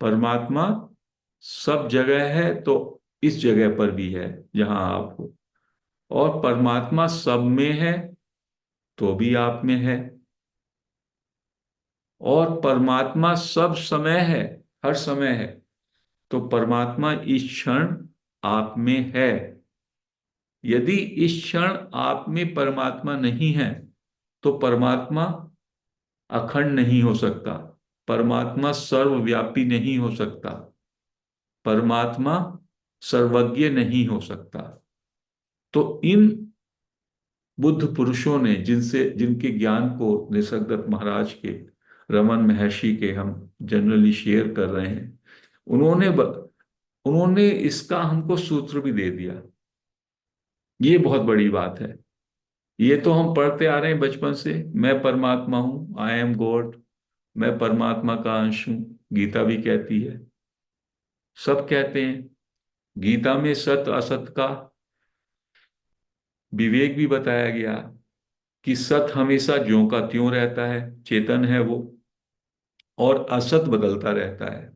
परमात्मा सब जगह है तो इस जगह पर भी है जहां आप हो, और परमात्मा सब में है तो भी आप में है, और परमात्मा सब समय है, हर समय है, तो परमात्मा इस क्षण आप में है। यदि इस क्षण आप में परमात्मा नहीं है तो परमात्मा अखंड नहीं हो सकता, परमात्मा सर्वव्यापी नहीं हो सकता, परमात्मा सर्वज्ञ नहीं हो सकता। तो इन बुद्ध पुरुषों ने, जिनसे जिनके ज्ञान को निसर्गदत्त महाराज के, रमन महर्षि के हम जनरली शेयर कर रहे हैं, उन्होंने उन्होंने इसका हमको सूत्र भी दे दिया। ये बहुत बड़ी बात है। ये तो हम पढ़ते आ रहे हैं बचपन से, मैं परमात्मा हूं, आई एम गॉड, मैं परमात्मा का अंश हूं, गीता भी कहती है, सब कहते हैं। गीता में सत असत का विवेक भी बताया गया, कि सत हमेशा ज्यों का त्यों रहता है, चेतन है वो, और असत बदलता रहता है,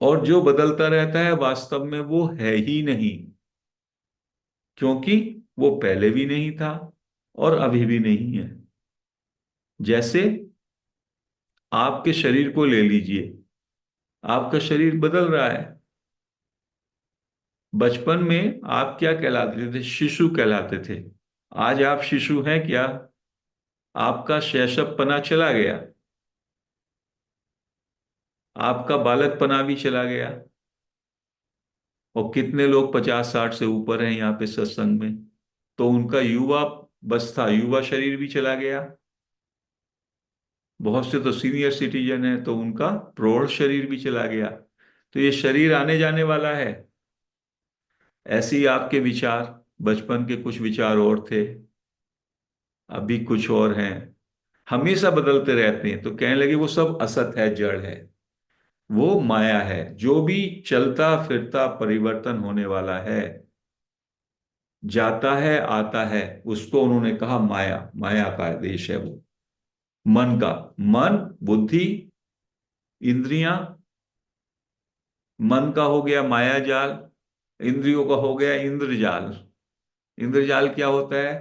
और जो बदलता रहता है वास्तव में वो है ही नहीं, क्योंकि वो पहले भी नहीं था और अभी भी नहीं है। जैसे आपके शरीर को ले लीजिए, आपका शरीर बदल रहा है। बचपन में आप क्या कहलाते थे? शिशु कहलाते थे। आज आप शिशु हैं क्या? आपका शैशवपना चला गया, आपका बालकपना भी चला गया। और कितने लोग 50-60 से ऊपर हैं यहाँ पे सत्संग में, तो उनका युवा अवस्था, युवा शरीर भी चला गया। बहुत से तो सीनियर सिटीजन है तो उनका प्रौढ़ शरीर भी चला गया। तो ये शरीर आने जाने वाला है। ऐसे ही आपके विचार, बचपन के कुछ विचार और थे, अभी कुछ और हैं, हमेशा बदलते रहते हैं। तो कहने लगे वो सब असत है, जड़ है, वो माया है। जो भी चलता फिरता परिवर्तन होने वाला है, जाता है आता है, उसको उन्होंने कहा माया। माया का देश है वो, मन का। मन, बुद्धि, इंद्रियां, मन का हो गया माया जाल, इंद्रियों का हो गया इंद्रजाल। इंद्रजाल क्या होता है?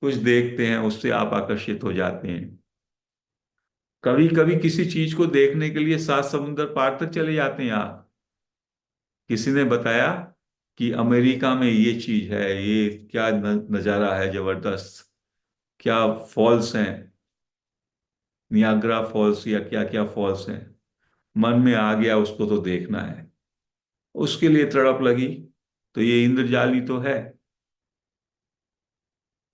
कुछ देखते हैं उससे आप आकर्षित हो जाते हैं। कभी कभी किसी चीज को देखने के लिए 7 समुंदर पार तक चले जाते हैं आप। किसी ने बताया कि अमेरिका में ये चीज है, ये क्या नजारा है जबरदस्त, क्या फॉल्स हैं, नियाग्रा फॉल्स या क्या क्या फॉल्स हैं। मन में आ गया उसको तो देखना है, उसके लिए तड़प लगी। तो ये इंद्रजाल ही तो है।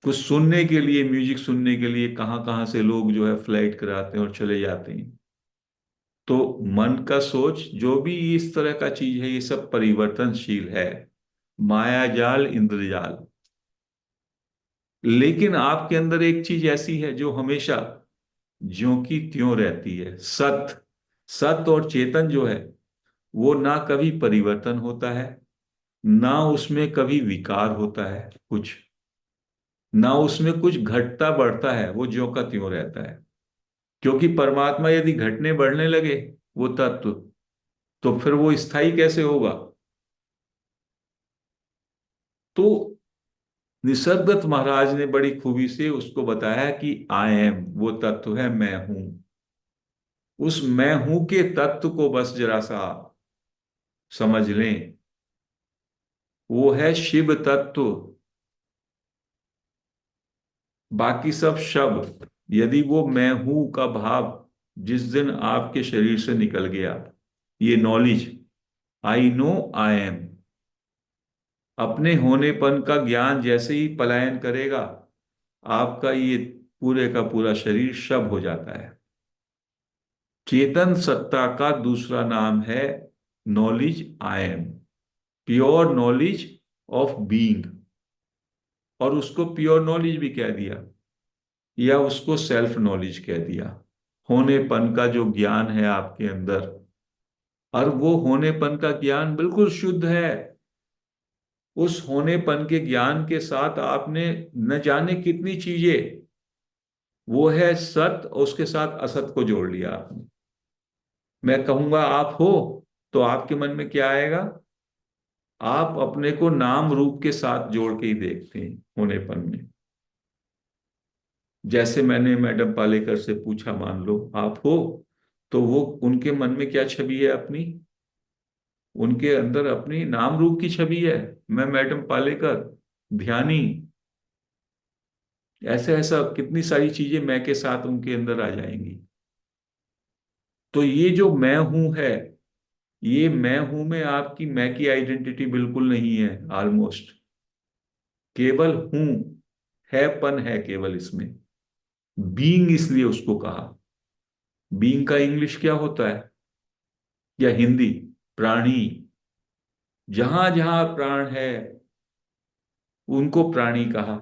कुछ सुनने के लिए, म्यूजिक सुनने के लिए कहाँ कहाँ से लोग जो है फ्लाइट कराते हैं और चले जाते हैं। तो मन का सोच, जो भी इस तरह का चीज है, ये सब परिवर्तनशील है, माया जाल, इंद्रजाल। लेकिन आपके अंदर एक चीज ऐसी है जो हमेशा ज्यों की त्यों रहती है, सत। सत और चेतन जो है, वो ना कभी परिवर्तन होता है, ना उसमें कभी विकार होता है कुछ, ना उसमें कुछ घटता बढ़ता है, वो ज्यों का त्यों रहता है। क्योंकि परमात्मा यदि घटने बढ़ने लगे, वो तत्व, तो फिर वो स्थायी कैसे होगा? तो निसर्गदत्त महाराज ने बड़ी खूबी से उसको बताया कि आई एम, वो तत्व है, मैं हूं। उस मैं हूं के तत्व को बस जरा सा समझ लें, वो है शिव तत्व। बाकी सब शब्द, यदि वो मैं हूं का भाव जिस दिन आपके शरीर से निकल गया, ये knowledge, I know I am, अपने होनेपन का ज्ञान जैसे ही पलायन करेगा, आपका ये पूरे का पूरा शरीर शव हो जाता है। चेतन सत्ता का दूसरा नाम है knowledge I am, pure knowledge of being. और उसको प्योर नॉलेज भी कह दिया, या उसको सेल्फ नॉलेज कह दिया। होनेपन का जो ज्ञान है आपके अंदर, और वो होनेपन का ज्ञान बिल्कुल शुद्ध है। उस होनेपन के ज्ञान के साथ आपने न जाने कितनी चीजें, वो है सत, और उसके साथ असत को जोड़ लिया आपने। मैं कहूंगा आप हो, तो आपके मन में क्या आएगा? आप अपने को नाम रूप के साथ जोड़ के ही देखते हैं होनेपन में। जैसे मैंने मैडम पालेकर से पूछा, मान लो आप हो, तो वो उनके मन में क्या छवि है अपनी? उनके अंदर अपनी नाम रूप की छवि है। मैं मैडम पालेकर, ध्यानी, ऐसे ऐसा कितनी सारी चीजें मैं के साथ उनके अंदर आ जाएंगी। तो ये जो मैं हूं है, ये मैं हूं में आपकी मैं की आइडेंटिटी बिल्कुल नहीं है, ऑलमोस्ट। केवल हूं, है पन है केवल इसमें। बीइंग इसलिए उसको कहा। बीइंग का इंग्लिश क्या होता है, या हिंदी? प्राणी। जहां जहां प्राण है उनको प्राणी कहा।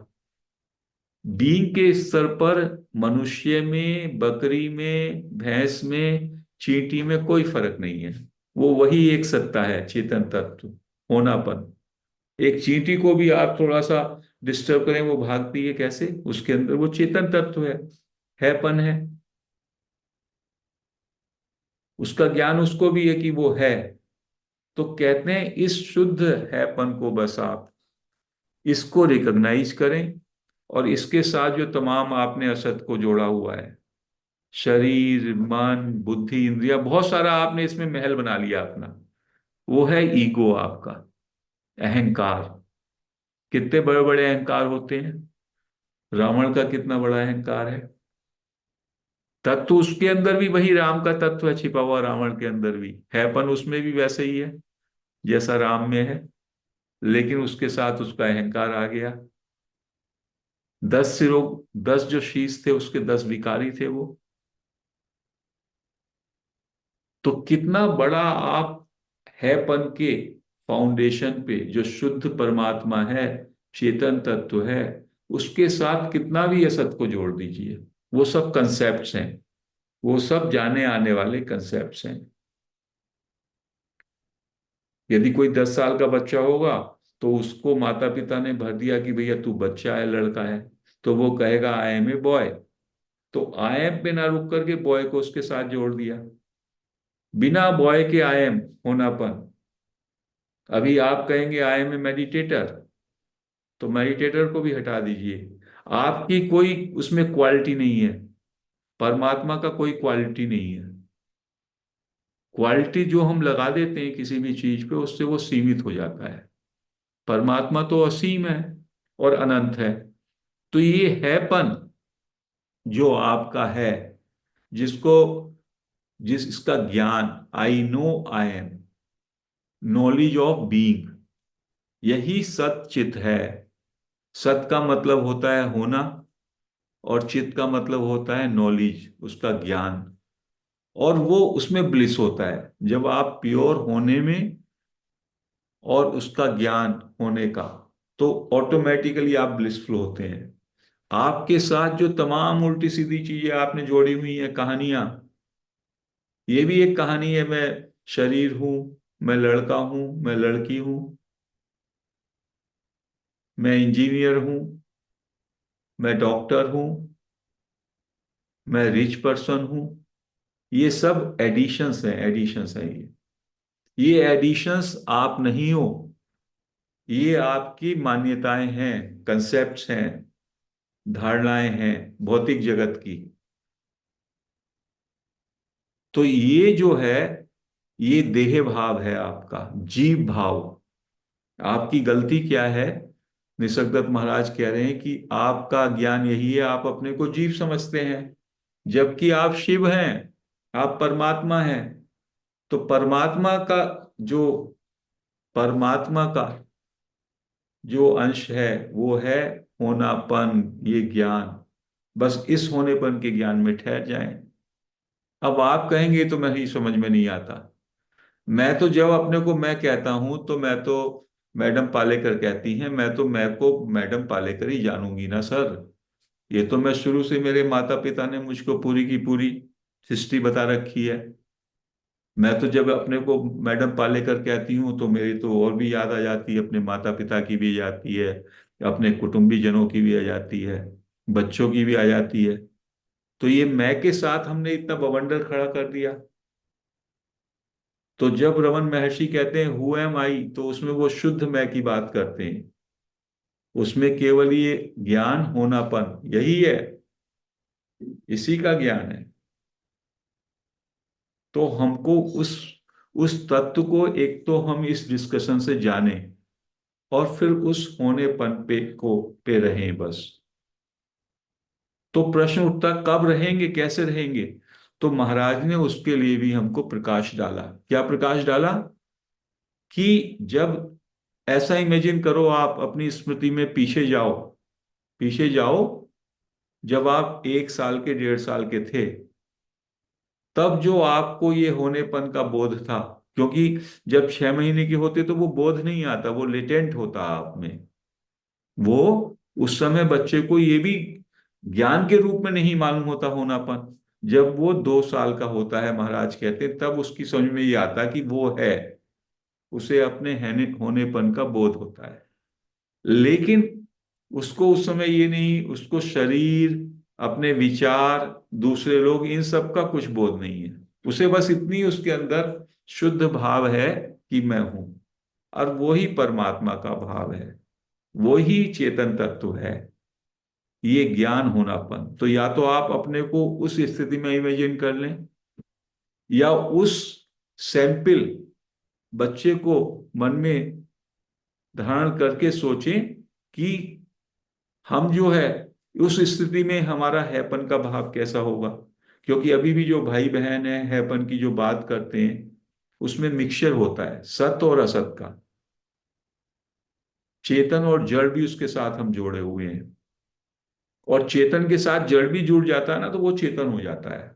बीइंग के स्तर पर मनुष्य में, बकरी में, भैंस में, चींटी में कोई फर्क नहीं है। वो वही एक सत्ता है, चेतन तत्व, होनापन। एक चींटी को भी आप थोड़ा सा डिस्टर्ब करें, वो भागती है कैसे? उसके अंदर वो चेतन तत्व है पन है। उसका ज्ञान उसको भी है कि वो है। तो कहते हैं इस शुद्ध हैपन को बस आप इसको रिकॉग्नाइज करें, और इसके साथ जो तमाम आपने असत को जोड़ा हुआ है, शरीर, मन, बुद्धि, इंद्रिया, बहुत सारा आपने इसमें महल बना लिया अपना, वो है ईगो आपका, अहंकार। कितने बड़े बड़े अहंकार होते हैं। रावण का कितना बड़ा अहंकार है। तत्व उसके अंदर भी वही राम का तत्व है छिपा हुआ, रावण के अंदर भी हैपन उसमें भी वैसे ही है जैसा राम में है। लेकिन उसके साथ उसका अहंकार आ गया। 10 सिरों, 10 जो शीश थे उसके 10 विकारी थे वो। तो कितना बड़ा आप हैपन के फाउंडेशन पे जो शुद्ध परमात्मा है, चेतन तत्व है, उसके साथ कितना भी असत को जोड़ दीजिए, वो सब कंसेप्ट्स हैं, वो सब जाने आने वाले कंसेप्ट्स हैं। यदि कोई 10 साल का बच्चा होगा, तो उसको माता पिता ने भर दिया कि भैया तू बच्चा है, लड़का है, तो वो कहेगा आई एम ए बॉय। तो आई एम पे ना रुक करके बॉय को उसके साथ जोड़ दिया। बिना बॉय के आई एम होनापन। अभी आप कहेंगे आई एम ए मेडिटेटर, तो मेडिटेटर को भी हटा दीजिए। आपकी कोई उसमें क्वालिटी नहीं है, परमात्मा का कोई क्वालिटी नहीं है। क्वालिटी जो हम लगा देते हैं किसी भी चीज पे, उससे वो सीमित हो जाता है। परमात्मा तो असीम है और अनंत है। तो ये हैपन जो आपका है, जिसको, जिस इसका ज्ञान, I know I am, knowledge of being, यही सत चित है। सत का मतलब होता है होना, और चित का मतलब होता है नॉलेज, उसका ज्ञान। और वो उसमें ब्लिस होता है जब आप प्योर होने में और उसका ज्ञान होने का, तो ऑटोमेटिकली आप ब्लिसफुल होते हैं। आपके साथ जो तमाम उल्टी सीधी चीजें आपने जोड़ी हुई हैं, कहानियां, ये भी एक कहानी है। मैं शरीर हूं, मैं लड़का हूं, मैं लड़की हूं, मैं इंजीनियर हूं, मैं डॉक्टर हूं, मैं रिच पर्सन हूं। ये सब एडिशंस हैं, एडिशंस हैं ये एडिशंस आप नहीं हो। ये आपकी मान्यताएं हैं, कंसेप्ट्स हैं, धारणाएं हैं भौतिक जगत की। तो ये जो है, ये देह भाव है आपका, जीव भाव। आपकी गलती क्या है? निसर्गदत्त महाराज कह रहे हैं कि आपका ज्ञान यही है, आप अपने को जीव समझते हैं, जबकि आप शिव हैं, आप परमात्मा हैं। तो परमात्मा का जो, परमात्मा का जो अंश है वो है होनापन, ये ज्ञान। बस इस होनेपन के ज्ञान में ठहर जाएं। अब आप कहेंगे तो मैं ही समझ में नहीं आता। मैं तो जब अपने को मैं कहता हूं, तो मैं तो, मैडम पालेकर कहती हैं, मैं तो मैं को मैडम पालेकर ही जानूंगी ना सर। ये तो मैं शुरू से, मेरे माता पिता ने मुझको पूरी की पूरी हिस्ट्री बता रखी है। मैं तो जब अपने को मैडम पालेकर कहती हूँ, तो मेरी तो और भी याद आ जाती है, अपने माता पिता की भी आ जाती है, अपने कुटुंबी जनों की भी आ जाती है, बच्चों की भी आ जाती है। तो ये मैं के साथ हमने इतना बवंडर खड़ा कर दिया। तो जब रमन महर्षि कहते हैं हु एम आई, तो उसमें वो शुद्ध मैं की बात करते हैं। उसमें केवल ये ज्ञान होनापन यही है, इसी का ज्ञान है। तो हमको उस तत्व को एक तो हम इस डिस्कशन से जाने, और फिर उस होनेपन पे रहें बस। तो प्रश्न उठता कब रहेंगे, कैसे रहेंगे? तो महाराज ने उसके लिए भी हमको प्रकाश डाला। क्या प्रकाश डाला? कि जब ऐसा इमेजिन करो, आप अपनी स्मृति में पीछे जाओ, पीछे जाओ, जब आप 1 साल के 1.5 साल के थे, तब जो आपको ये होनेपन का बोध था, क्योंकि जब 6 महीने के होते तो वो बोध नहीं आता, वो लेटेंट होता आप में। वो उस समय बच्चे को ये भी ज्ञान के रूप में नहीं मालूम होता होनापन। जब वो 2 साल का होता है, महाराज कहते हैं, तब उसकी समझ में ये आता कि वो है, उसे अपने होनेपन का बोध होता है। लेकिन उसको उस समय ये नहीं, उसको शरीर, अपने विचार, दूसरे लोग, इन सब का कुछ बोध नहीं है। उसे बस इतनी उसके अंदर शुद्ध भाव है कि मैं हूं, और वो ही परमात्मा का भाव है, वो ही चेतन तत्व है, ये ज्ञान होनापन। तो या तो आप अपने को उस स्थिति में इमेजिन कर लें, या उस सैंपल बच्चे को मन में धारण करके सोचें कि हम जो है उस स्थिति में हमारा हैपन का भाव कैसा होगा। क्योंकि अभी भी जो भाई बहन है हैपन की जो बात करते हैं, उसमें मिक्सचर होता है सत और असत का, चेतन और जड़ भी उसके साथ हम जोड़े हुए हैं। और चेतन के साथ जड़ भी जुड़ जाता है ना, तो वो चेतन हो जाता है।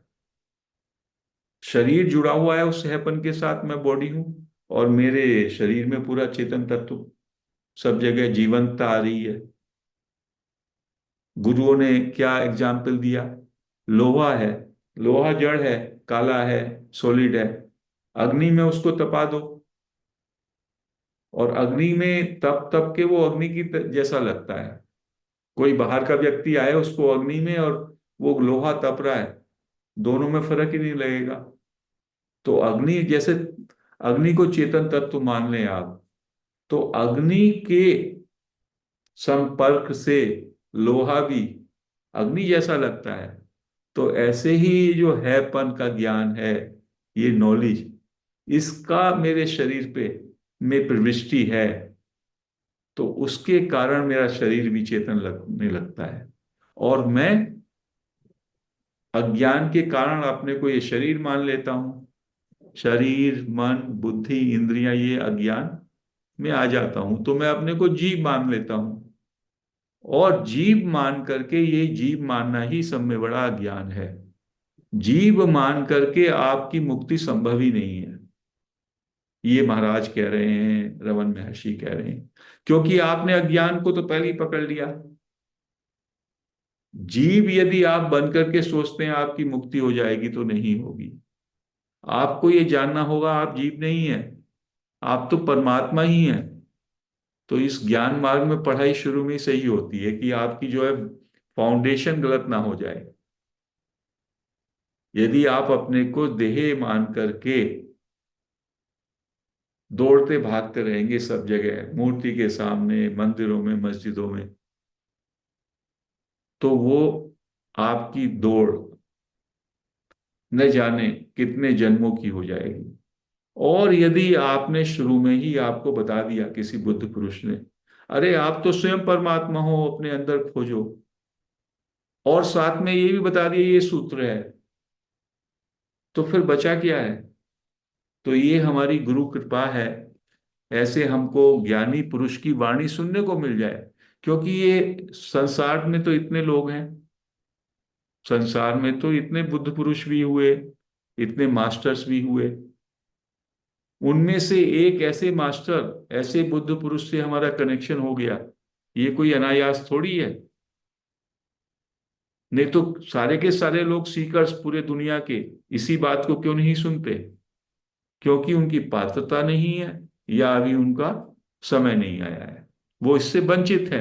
शरीर जुड़ा हुआ है उस हैपन के साथ, मैं बॉडी हूं, और मेरे शरीर में पूरा चेतन तत्व, सब जगह जीवंतता आ रही है। गुरुओं ने क्या एग्जाम्पल दिया? लोहा है, लोहा जड़ है, काला है, सॉलिड है, अग्नि में उसको तपा दो, और अग्नि में तप तप के वो अग्नि की जैसा लगता है। कोई बाहर का व्यक्ति आए उसको अग्नि में, और वो लोहा तप रहा है, दोनों में फर्क ही नहीं लगेगा। तो अग्नि जैसे, अग्नि को चेतन तत्व मान लें आप, तो अग्नि के संपर्क से लोहा भी अग्नि जैसा लगता है। तो ऐसे ही जो हैपन का ज्ञान है, ये नॉलेज, इसका मेरे शरीर पे में प्रविष्टि है, तो उसके कारण मेरा शरीर भी चेतन लगने लगता है। और मैं अज्ञान के कारण अपने को ये शरीर मान लेता हूं। शरीर, मन, बुद्धि, इंद्रियां, ये अज्ञान में आ जाता हूं, तो मैं अपने को जीव मान लेता हूं। और जीव मान करके, ये जीव मानना ही सब में बड़ा अज्ञान है। जीव मान करके आपकी मुक्ति संभव ही नहीं है, ये महाराज कह रहे हैं, रमन महर्षि कह रहे हैं। क्योंकि आपने अज्ञान को तो पहले ही पकड़ लिया। जीव यदि आप बन करके सोचते हैं आपकी मुक्ति हो जाएगी, तो नहीं होगी। आपको ये जानना होगा आप जीव नहीं है, आप तो परमात्मा ही हैं। तो इस ज्ञान मार्ग में पढ़ाई शुरू में ही सही होती है, कि आपकी जो है फाउंडेशन गलत ना हो जाए। यदि आप अपने को देह मान करके दौड़ते भागते रहेंगे सब जगह, मूर्ति के सामने, मंदिरों में, मस्जिदों में, तो वो आपकी दौड़ न जाने कितने जन्मों की हो जाएगी। और यदि आपने शुरू में ही आपको बता दिया किसी बुद्ध पुरुष ने, अरे आप तो स्वयं परमात्मा हो, अपने अंदर खोजो, और साथ में ये भी बता दिया ये सूत्र है, तो फिर बचा क्या है? तो ये हमारी गुरु कृपा है, ऐसे हमको ज्ञानी पुरुष की वाणी सुनने को मिल जाए। क्योंकि ये संसार में तो इतने लोग हैं, संसार में तो इतने बुद्ध पुरुष भी हुए, इतने मास्टर्स भी हुए, उनमें से एक ऐसे मास्टर, ऐसे बुद्ध पुरुष से हमारा कनेक्शन हो गया, ये कोई अनायास थोड़ी है। नहीं तो सारे के सारे लोग सीकर्स पूरे दुनिया के इसी बात को क्यों नहीं सुनते? क्योंकि उनकी पात्रता नहीं है, या अभी उनका समय नहीं आया है, वो इससे वंचित है।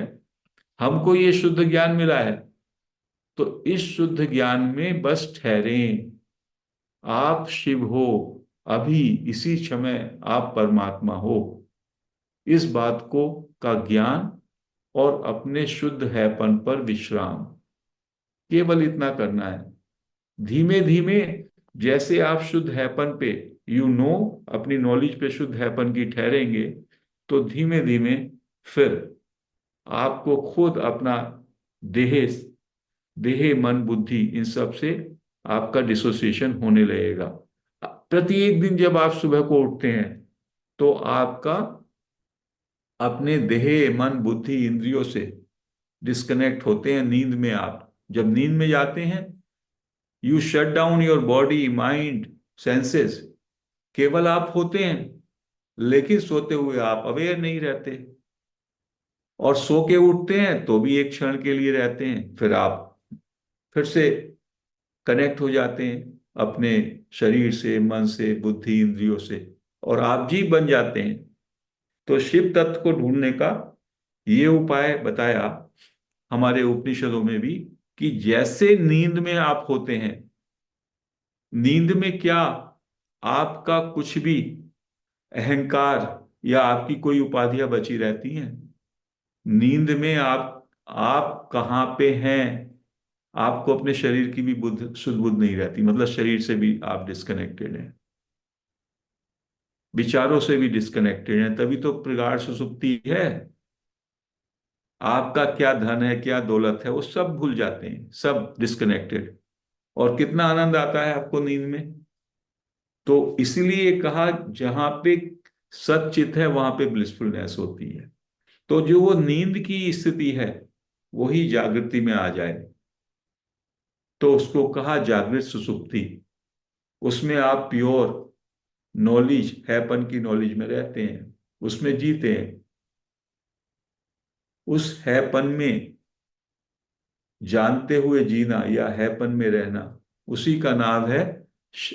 हमको ये शुद्ध ज्ञान मिला है, तो इस शुद्ध ज्ञान में बस ठहरें। आप शिव हो, अभी इसी समय आप परमात्मा हो, इस बात को का ज्ञान और अपने शुद्ध हैपन पर विश्राम, केवल इतना करना है। धीमे धीमे जैसे आप शुद्ध हैपन पे, अपनी नॉलेज पे शुद्ध हैपन की ठहरेंगे, तो धीमे धीमे फिर आपको खुद अपना देह देह मन बुद्धि इन सब से आपका डिसोसिएशन होने लगेगा। प्रत्येक दिन जब आप सुबह को उठते हैं तो आपका अपने देह मन बुद्धि इंद्रियों से डिस्कनेक्ट होते हैं। नींद में आप जब नींद में जाते हैं, you shut down your body mind senses, केवल आप होते हैं, लेकिन सोते हुए आप अवेयर नहीं रहते। और सो के उठते हैं तो भी एक क्षण के लिए रहते हैं, फिर आप फिर से कनेक्ट हो जाते हैं अपने शरीर से, मन से, बुद्धि इंद्रियों से, और आप जीव बन जाते हैं। तो शिव तत्व को ढूंढने का ये उपाय बताया हमारे उपनिषदों में भी, कि जैसे नींद में आप होते हैं, नींद में क्या आपका कुछ भी अहंकार या आपकी कोई उपाधियां बची रहती हैं? नींद में आप कहाँ पे हैं? आपको अपने शरीर की भी शुद्ध बुद्ध नहीं रहती, मतलब शरीर से भी आप डिस्कनेक्टेड हैं, विचारों से भी डिस्कनेक्टेड हैं, तभी तो प्रगाढ़ सुषुप्ति है। आपका क्या धन है, क्या दौलत है, वो सब भूल जाते हैं, सब डिस्कनेक्टेड। और कितना आनंद आता है आपको नींद में। तो इसलिए कहा, जहां पे सच्चित है वहां पे ब्लिसफुलनेस होती है। तो जो वो नींद की स्थिति है, वही जागृति में आ जाए, तो उसको कहा जागृत सुसुप्ति। उसमें आप प्योर नॉलेज हैपन की नॉलेज में रहते हैं, उसमें जीते हैं। उस हैपन में जानते हुए जीना या हैपन में रहना, उसी का नाम है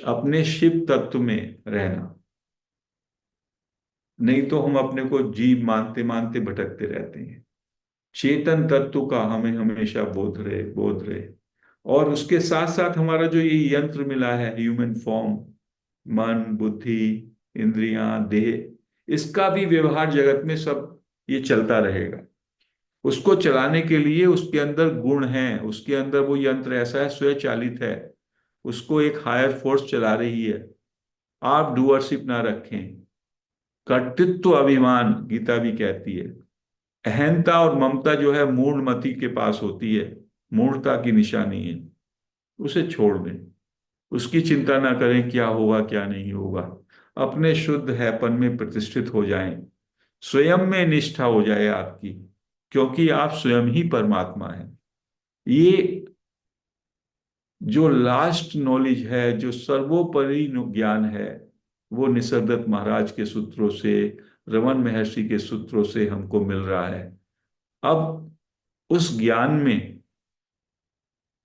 अपने शिव तत्व में रहना। नहीं तो हम अपने को जीव मानते मानते भटकते रहते हैं। चेतन तत्व का हमें हमेशा बोध रहे। और उसके साथ साथ हमारा जो ये यंत्र मिला है, ह्यूमन फॉर्म, मन बुद्धि इंद्रियां देह, इसका भी व्यवहार जगत में सब ये चलता रहेगा। उसको चलाने के लिए उसके अंदर गुण हैं, उसके अंदर वो यंत्र ऐसा है, स्वचालित है, उसको एक हायर फोर्स चला रही है। आप डूअरशिप ना रखें। कर्तृत्व अभिमान गीता भी कहती है। अहंता और ममता जो है मूढ़मति के पास होती है, मूढ़ता की निशानी है, उसे छोड़ दें। उसकी चिंता ना करें क्या होगा क्या नहीं होगा। अपने शुद्ध हैपन में प्रतिष्ठित हो जाएं, स्वयं में निष्ठा हो जाए आपकी, क्योंकि आप स्वयं ही परमात्मा हैं। ये जो लास्ट नॉलेज है, जो सर्वोपरि ज्ञान है, वो निसर्गदत्त महाराज के सूत्रों से, रमन महर्षि के सूत्रों से हमको मिल रहा है। अब उस ज्ञान में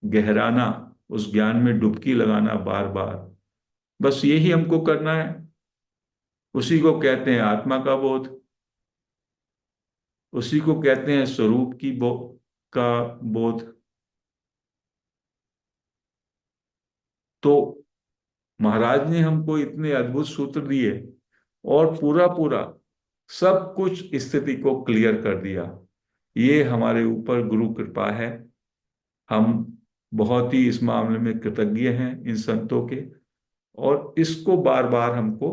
गहराना, उस ज्ञान में डुबकी लगाना बार बार, बस यही हमको करना है। उसी को कहते हैं आत्मा का बोध, उसी को कहते हैं स्वरूप का बोध। तो महाराज ने हमको इतने अद्भुत सूत्र दिए और पूरा पूरा सब कुछ स्थिति को क्लियर कर दिया। ये हमारे ऊपर गुरु कृपा है। हम बहुत ही इस मामले में कृतज्ञ हैं इन संतों के। और इसको बार बार हमको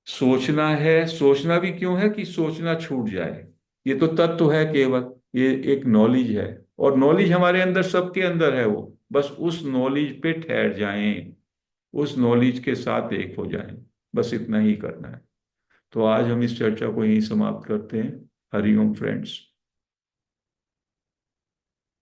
सोचना है। सोचना भी क्यों है कि सोचना छूट जाए। ये तो तत्व है केवल, ये एक नॉलेज है, और नॉलेज हमारे अंदर, सबके अंदर है। वो बस उस नॉलेज पे ठहर जाएं, उस नॉलेज के साथ एक हो जाएं, बस इतना ही करना है। तो आज हम इस चर्चा को यहीं समाप्त करते हैं। हरिओम फ्रेंड्स।